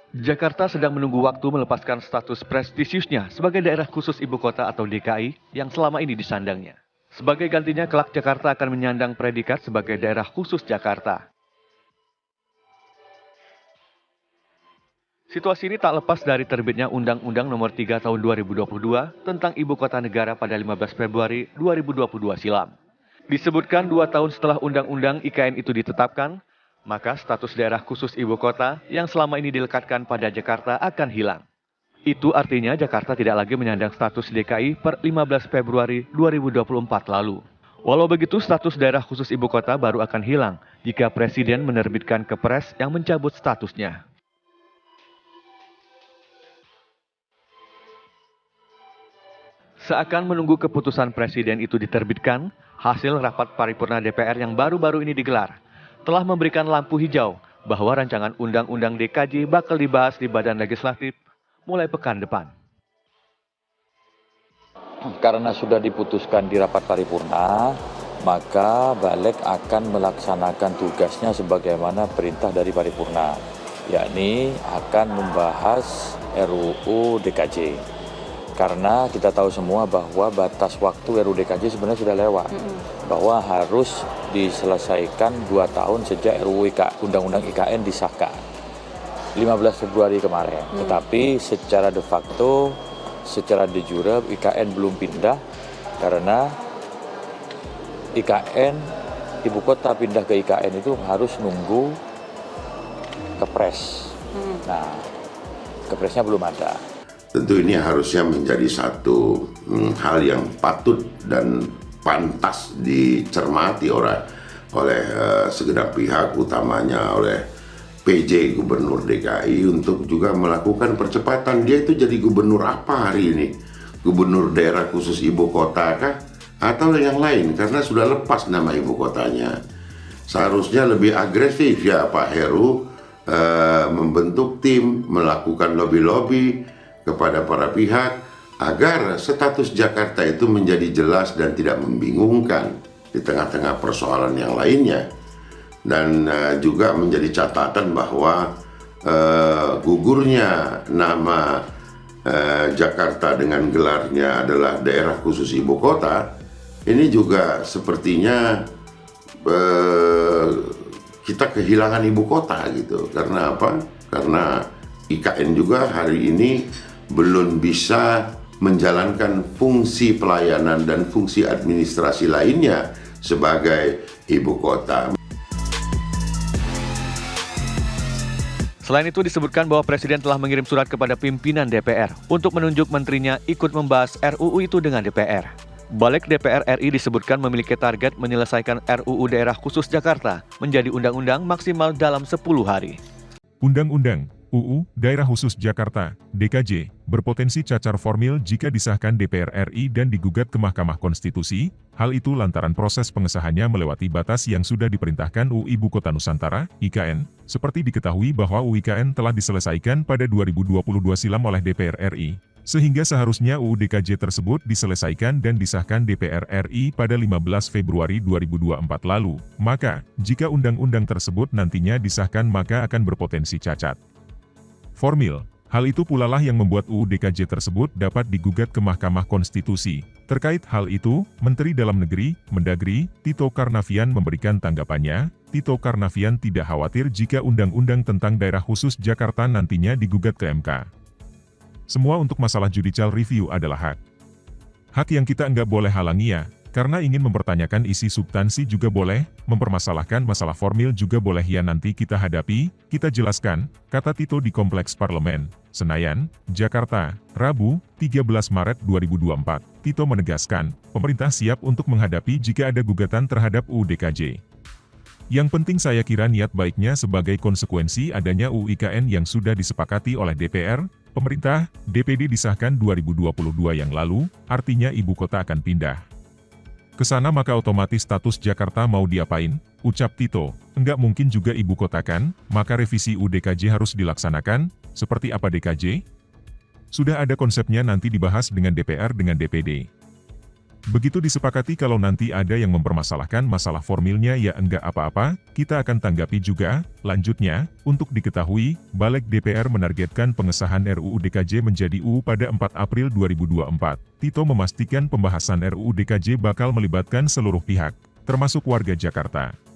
Jakarta sedang menunggu waktu melepaskan status prestisiusnya sebagai daerah khusus ibu kota atau DKI yang selama ini disandangnya. Sebagai gantinya, kelak Jakarta akan menyandang predikat sebagai daerah khusus Jakarta. Situasi ini tak lepas dari terbitnya Undang-Undang Nomor 3 Tahun 2022 tentang Ibu Kota Negara pada 15 Februari 2022 silam. Disebutkan 2 tahun setelah Undang-Undang IKN itu ditetapkan, maka status daerah khusus ibu kota yang selama ini dilekatkan pada Jakarta akan hilang. Itu artinya Jakarta tidak lagi menyandang status DKI per 15 Februari 2024 lalu. Walau begitu, status daerah khusus ibu kota baru akan hilang jika Presiden menerbitkan kepres yang mencabut statusnya. Seakan menunggu keputusan Presiden itu diterbitkan, hasil rapat paripurna DPR yang baru-baru ini digelar telah memberikan lampu hijau bahwa rancangan Undang-Undang DKJ bakal dibahas di Badan Legislatif mulai pekan depan. Karena sudah diputuskan di rapat paripurna, maka Balik akan melaksanakan tugasnya sebagaimana perintah dari paripurna, yakni akan membahas RUU DKJ. Karena kita tahu semua bahwa batas waktu RUU DKJ sebenarnya sudah lewat, bahwa harus diselesaikan 2 tahun sejak RUU Undang-Undang IKN disahkan 15 Februari kemarin. Tetapi secara de facto, secara de jure IKN belum pindah karena IKN, ibu kota pindah ke IKN itu harus nunggu kepres. Nah, kepresnya belum ada. Tentu ini harusnya menjadi satu hal yang patut dan pantas dicermati oleh segenap pihak, utamanya oleh PJ Gubernur DKI untuk juga melakukan percepatan. Dia itu jadi gubernur apa hari ini? Gubernur daerah khusus ibu kota kah? Atau yang lain? Karena sudah lepas nama ibu kotanya. Seharusnya lebih agresif ya Pak Heru, membentuk tim, melakukan lobby-lobby kepada para pihak agar status Jakarta itu menjadi jelas dan tidak membingungkan di tengah-tengah persoalan yang lainnya. Dan juga menjadi catatan bahwa gugurnya nama Jakarta dengan gelarnya adalah daerah khusus ibu kota, ini juga sepertinya kita kehilangan ibu kota gitu. Karena apa? Karena IKN juga hari ini belum bisa menjalankan fungsi pelayanan dan fungsi administrasi lainnya sebagai ibu kota. Selain itu disebutkan bahwa Presiden telah mengirim surat kepada pimpinan DPR untuk menunjuk menterinya ikut membahas RUU itu dengan DPR. Balik DPR RI disebutkan memiliki target menyelesaikan RUU Daerah Khusus Jakarta menjadi undang-undang maksimal dalam 10 hari. Undang-undang UU Daerah Khusus Jakarta, DKJ, berpotensi cacar formil jika disahkan DPR RI dan digugat ke Mahkamah Konstitusi, hal itu lantaran proses pengesahannya melewati batas yang sudah diperintahkan UU Ibu Kota Nusantara, IKN, seperti diketahui bahwa UU IKN telah diselesaikan pada 2022 silam oleh DPR RI, sehingga seharusnya UU DKJ tersebut diselesaikan dan disahkan DPR RI pada 15 Februari 2024 lalu. Maka, jika undang-undang tersebut nantinya disahkan maka akan berpotensi cacat formil. Hal itu pula lah yang membuat UU DKJ tersebut dapat digugat ke Mahkamah Konstitusi. Terkait hal itu, Menteri Dalam Negeri, Mendagri, Tito Karnavian memberikan tanggapannya. Tito Karnavian tidak khawatir jika undang-undang tentang daerah khusus Jakarta nantinya digugat ke MK. Semua untuk masalah judicial review adalah hak. Hak yang kita nggak boleh halangi ya. Karena ingin mempertanyakan isi substansi juga boleh, mempermasalahkan masalah formil juga boleh ya nanti kita hadapi, kita jelaskan, kata Tito di Kompleks Parlemen, Senayan, Jakarta, Rabu, 13 Maret 2024. Tito menegaskan, pemerintah siap untuk menghadapi jika ada gugatan terhadap UU DKJ. Yang penting saya kira niat baiknya sebagai konsekuensi adanya UU IKN yang sudah disepakati oleh DPR, pemerintah, DPD disahkan 2022 yang lalu, artinya ibu kota akan pindah ke sana maka otomatis status Jakarta mau diapain? Ucap Tito, enggak mungkin juga ibu kota kan, maka revisi UU DKJ harus dilaksanakan, seperti apa DKJ? Sudah ada konsepnya nanti dibahas dengan DPR dengan DPD. Begitu disepakati kalau nanti ada yang mempermasalahkan masalah formilnya ya enggak apa-apa, kita akan tanggapi juga. Lanjutnya, untuk diketahui, Balik DPR menargetkan pengesahan RUU DKJ menjadi UU pada 4 April 2024. Tito memastikan pembahasan RUU DKJ bakal melibatkan seluruh pihak, termasuk warga Jakarta.